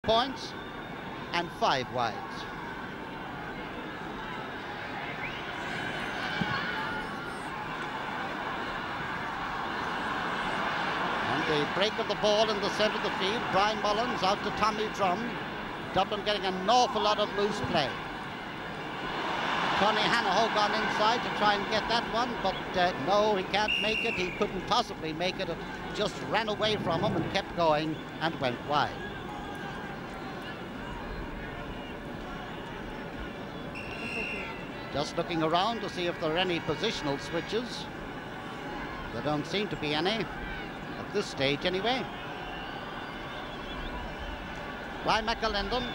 points and 5 wides. And the break of the ball in the centre of the field. Brian Mullins out to Tommy Drum. Dublin getting an awful lot of loose play. Tony Hanaho gone inside to try and get that one, but no, he can't make it. He couldn't possibly make it. It just ran away from him and kept going and went wide. Just looking around to see if there are any positional switches. There don't seem to be any, at this stage anyway. Ryan McAlinden.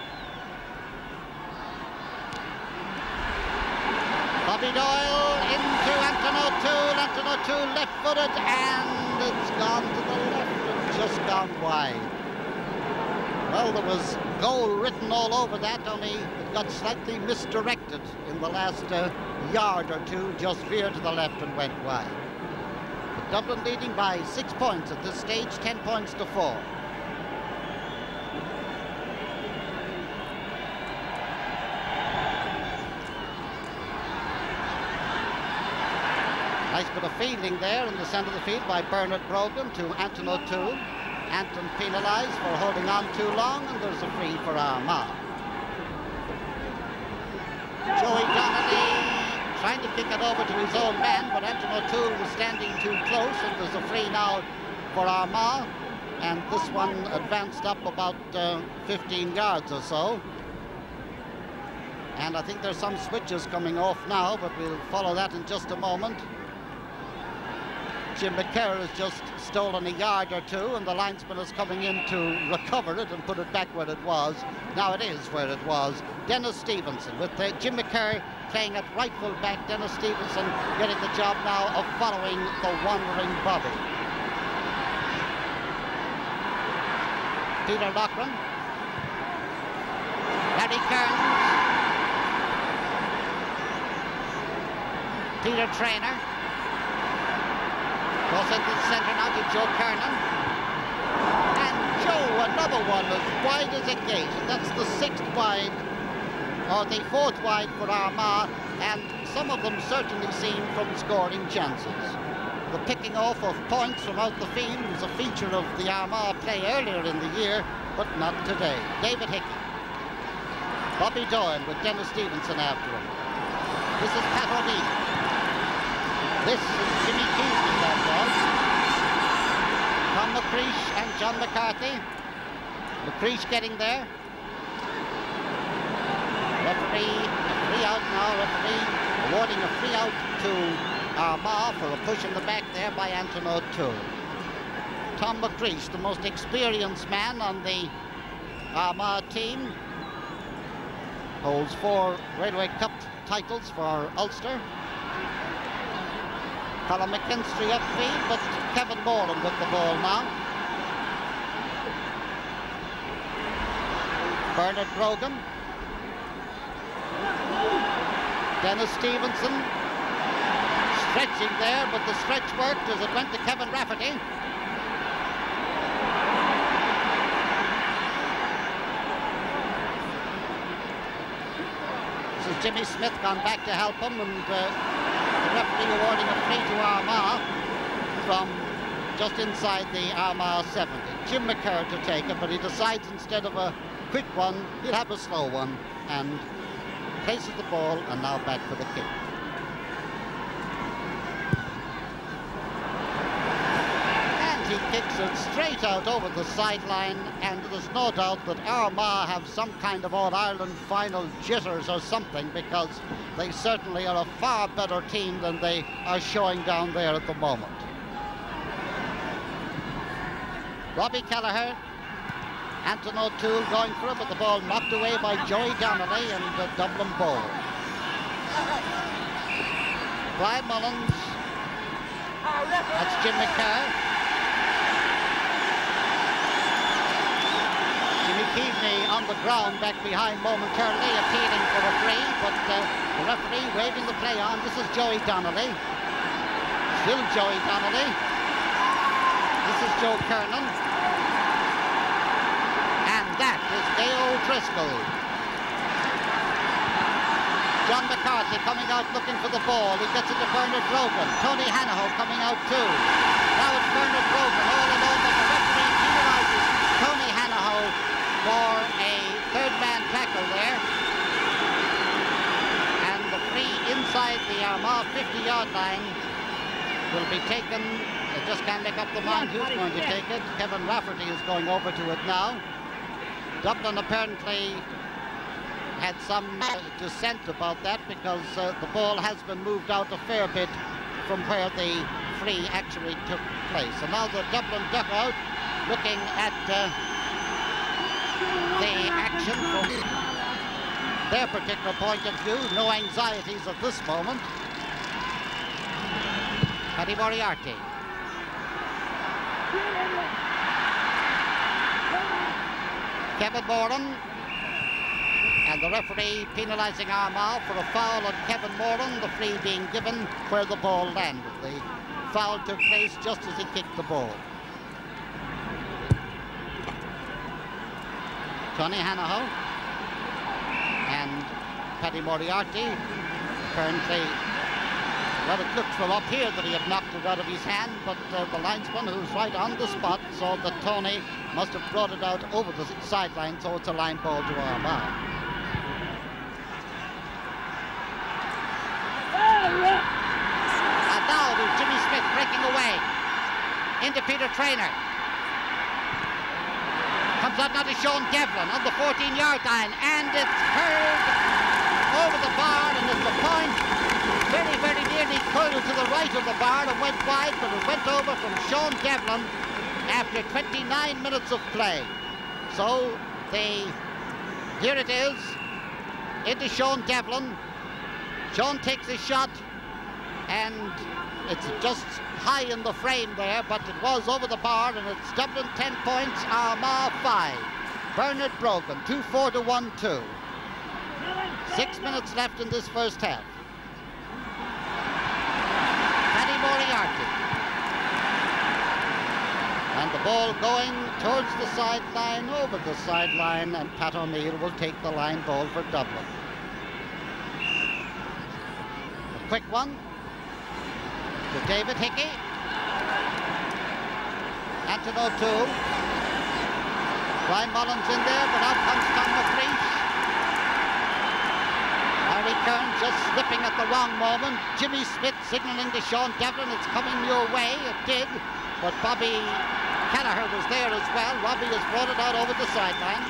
Bobby Doyle into Anton O'Toole. Anton O'Toole left-footed, and it's gone to the left and just gone wide. Well, there was goal written all over that, only it got slightly misdirected in the last yard or two, just veered to the left and went wide. But Dublin leading by 6 points at this stage, 10 points to 4. Nice bit of fielding there in the centre of the field by Bernard Brogan to Anton O'Toole. Anton penalised for holding on too long, and there's a free for Armagh. Joey Donnelly trying to kick it over to his own man, but Anton O'Toole was standing too close, and there's a free now for Armagh. And this one advanced up about 15 yards or so. And I think there's some switches coming off now, but we'll follow that in just a moment. Jim McKerr has just stolen a yard or two, and the linesman is coming in to recover it and put it back where it was. Now it is where it was. Dennis Stevenson with Jim McKerr playing at right full back. Dennis Stevenson getting the job now of following the wandering Bobby. Peter Loughran. Larry Kearns. Peter Traynor. Goes into the centre now to Joe Kernan. And Joe, another one as wide as a gate. And that's the 6th wide, or the 4th wide for Armagh. And some of them certainly seen from scoring chances. The picking off of points from out the field was a feature of the Armagh play earlier in the year, but not today. David Hickey. Bobby Doyle with Dennis Stevenson after him. This is Pat O'Neill. This is Jimmy Keasley, that was. Tom McCreesh and John McCarthy. McCreesh getting there. Referee, a free out now. Referee awarding a free out to Armagh for a push in the back there by Anton O'Toole. Tom McCreesh, the most experienced man on the Armagh team, holds 4 Railway Cup titles for Ulster. Colin McKinstry upfield, but Kevin Moran with the ball now. Bernard Brogan. Dennis Stevenson. Stretching there, but the stretch worked as it went to Kevin Rafferty. This is Jimmy Smith gone back to help him, and the referee awarding a free to Armagh from just inside the Armagh 70. Jim McKerr to take it, but he decides instead of a quick one, he'll have a slow one, and places the ball, and now back for the kick. And he kicks it straight out over the sideline, and there's no doubt that Armagh have some kind of All Ireland final jitters or something, because they certainly are a far better team than they are showing down there at the moment. Robbie Kelleher, Anton O'Toole going for it, but the ball knocked away by Joey Donnelly, and the Dublin ball. Brian Mullins, that's Jim McKerr. Jimmy Keaveney on the ground back behind momentarily, appealing for a free, but the referee waving the play on. This is Joey Donnelly. Still Joey Donnelly. This is Joe Kernan. And that is Driscoll. John McCarthy coming out looking for the ball. He gets it to Bernard Brogan. Tony Hanaho coming out too. Now it's Bernard Brogan all alone, but the referee penalises Tony Hanaho for a third-man tackle there. And the free inside the Armagh 50-yard line will be taken. They just can't make up the mind who's going to take it. Kevin Rafferty is going over to it now. Dublin apparently had some dissent about that because the ball has been moved out a fair bit from where the free actually took place. And now the Dublin dugout looking at the action from their particular point of view. No anxieties at this moment. Paddy Moriarty. Kevin Moran. And the referee penalising Armagh for a foul on Kevin Moran, the free being given where the ball landed. The foul took place just as he kicked the ball. Tony Hanaho and Paddy Moriarty. Apparently, well, it looked from up here that he had knocked it out of his hand, but the linesman, who's right on the spot, saw that Tony must have brought it out over the sideline, so it's a line ball to Armagh. And now there's Jimmy Smith breaking away into Peter Traynor. Comes out now to Sean Devlin on the 14-yard line, and it's curled over the bar, and at the point very, very nearly curled to the right of the bar and went wide, but it went over from Sean Devlin after 29 minutes of play. So here it is, into Sean Devlin. Sean takes a shot, and it's just high in the frame there, but it was over the bar, and it's Dublin 10 points, Armagh 5. Bernard Brogan, 2-4 to 1-2. 6 minutes left in this first half. Paddy Moriarty. And the ball going towards the sideline, over the sideline, and Pat O'Neill will take the line ball for Dublin. A quick one to David Hickey. Anton O'Toole. Brian Mullins in there, but out comes Tom McLeish. Harry Kern just slipping at the wrong moment. Jimmy Smith signalling to Sean Devlin, it's coming your way. It did, but Bobby Kelleher was there as well. Robbie has brought it out over the sideline.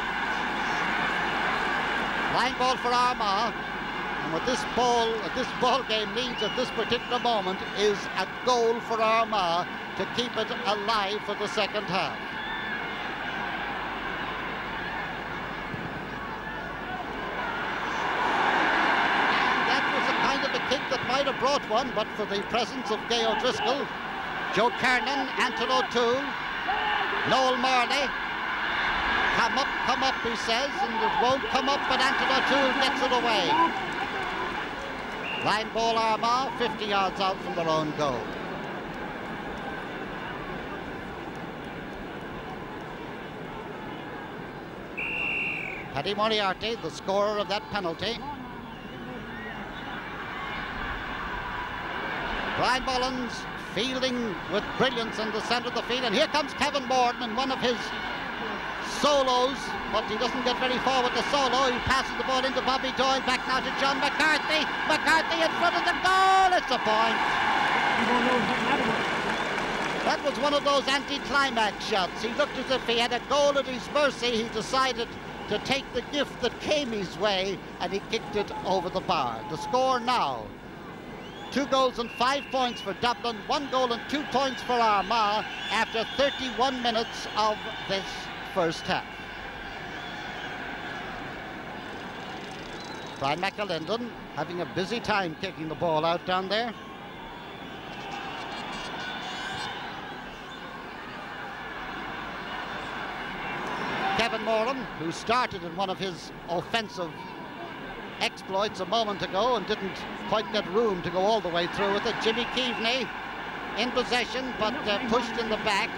Line ball for Armagh. And what this ball game needs at this particular moment is a goal for Armagh to keep it alive for the second half. And that was a kind of a kick that might have brought one, but for the presence of Gay O'Driscoll, Joe Kernan, Anton O'Toole, Noel Marley. Come up, he says, and it won't come up, but Anton O'Toole gets it away. Line ball Armagh, 50 yards out from their own goal. Paddy Moriarty, the scorer of that penalty. Brian Mullins fielding with brilliance in the centre of the field, and here comes Kevin Morton in one of his solos, but he doesn't get very far with the solo. He passes the ball into Bobby Doyle, back now to John McCarthy. McCarthy in front of the goal, it's a point. That was one of those anti-climax shots. He looked as if he had a goal at his mercy. He decided to take the gift that came his way, and he kicked it over the bar. The score now, 2 goals and 5 points for Dublin, 1 goal and 2 points for Armagh after 31 minutes of this first half. Brian McAlinden having a busy time kicking the ball out down there. Kevin Moran, who started in one of his offensive exploits a moment ago and didn't quite get room to go all the way through with it. Jimmy Keaveney in possession, but pushed in the back,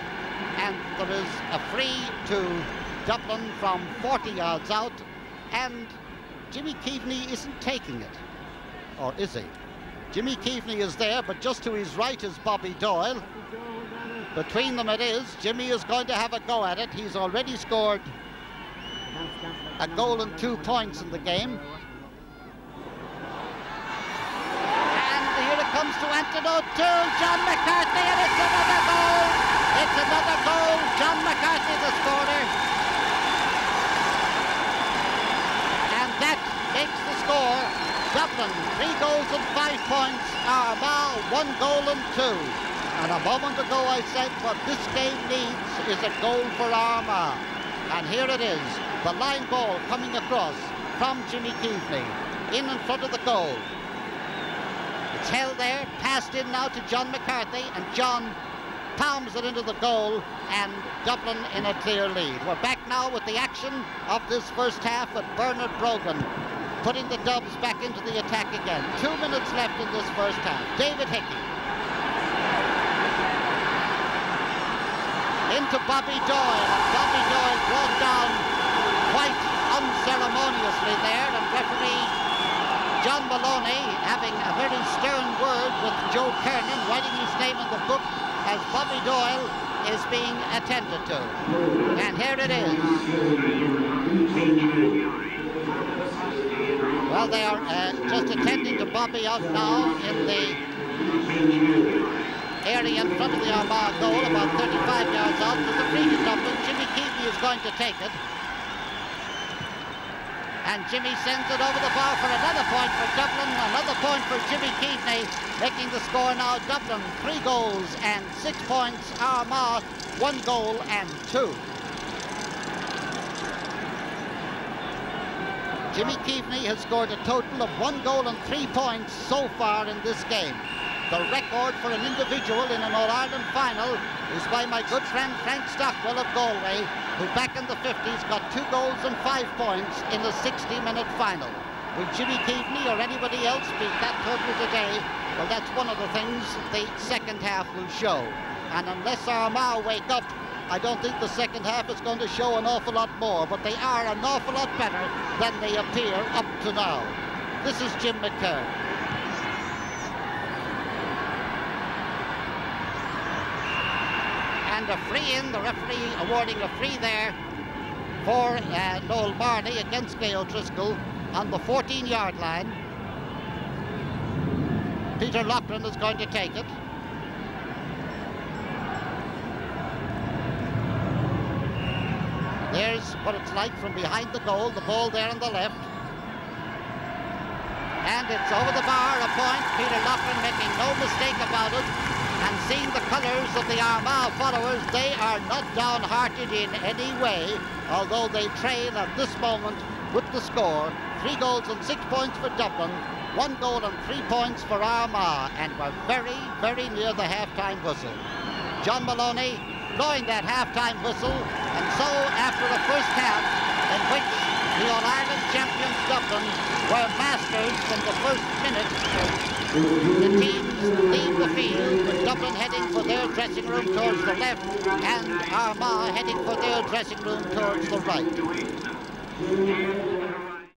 and there is a free to Dublin from 40 yards out. and Jimmy Keaveney isn't taking it. Or is he? Jimmy Keaveney is there, but just to his right is Bobby Doyle. Between them it is. Jimmy is going to have a go at it. He's already scored a goal and 2 points in the game. And here it comes to Antidote 2, John McCarthy, and it's another goal. It's another goal. John McCarthy, the scorer. And that makes the score. Dublin, 3 goals and 5 points. Armagh, 1 goal and 2. And a moment ago I said what this game needs is a goal for Armagh. And here it is. The line ball coming across from Jimmy Keaveney. In front of the goal. It's held there, passed in now to John McCarthy, and John palms it into the goal, and Dublin in a clear lead. We're back now with the action of this first half with Bernard Brogan putting the Dubs back into the attack again. 2 minutes left in this first half. David Hickey. Into Bobby Doyle, and Bobby Doyle brought down quite unceremoniously there, and referee John Maloney having a very stern word with Joe Kernan, writing his name in the book as Bobby Doyle is being attended to. And here it is. Well, they are just attending to Bobby out now in the area in front of the Armagh goal, about 35 yards out. There's a free to Dublin. Jimmy Keaveney is going to take it. And Jimmy sends it over the bar for another point for Dublin, another point for Jimmy Keaveney, making the score now Dublin 3 goals and 6 points, Armagh 1 goal and 2. Jimmy Keaveney has scored a total of 1 goal and 3 points so far in this game. The record for an individual in an All-Ireland final is by my good friend Frank Stockwell of Galway, who back in the 50s got 2 goals and 5 points in a 60-minute final. Will Jimmy Keaveney or anybody else beat that total today? Well, that's one of the things the second half will show. And unless Armagh wake up, I don't think the second half is going to show an awful lot more, but they are an awful lot better than they appear up to now. This is Jim McKern. And a free in, the referee awarding a free there for Noel Barney against Gail Driscoll on the 14-yard line. Peter Loughran is going to take it. There's what it's like from behind the goal, the ball there on the left. And it's over the bar, a point. Peter Loughran making no mistake about it. And seeing the colours of the Armagh followers, they are not downhearted in any way, although they trail at this moment with the score. 3 goals and 6 points for Dublin, 1 goal and 3 points for Armagh, and we're very, very near the half-time whistle. John Maloney blowing that half-time whistle, and so after the first half, in which the All-Ireland champions Dublin were masters from the first minute, the teams leave the field with Dublin heading for their dressing room towards the left and Armagh heading for their dressing room towards the right.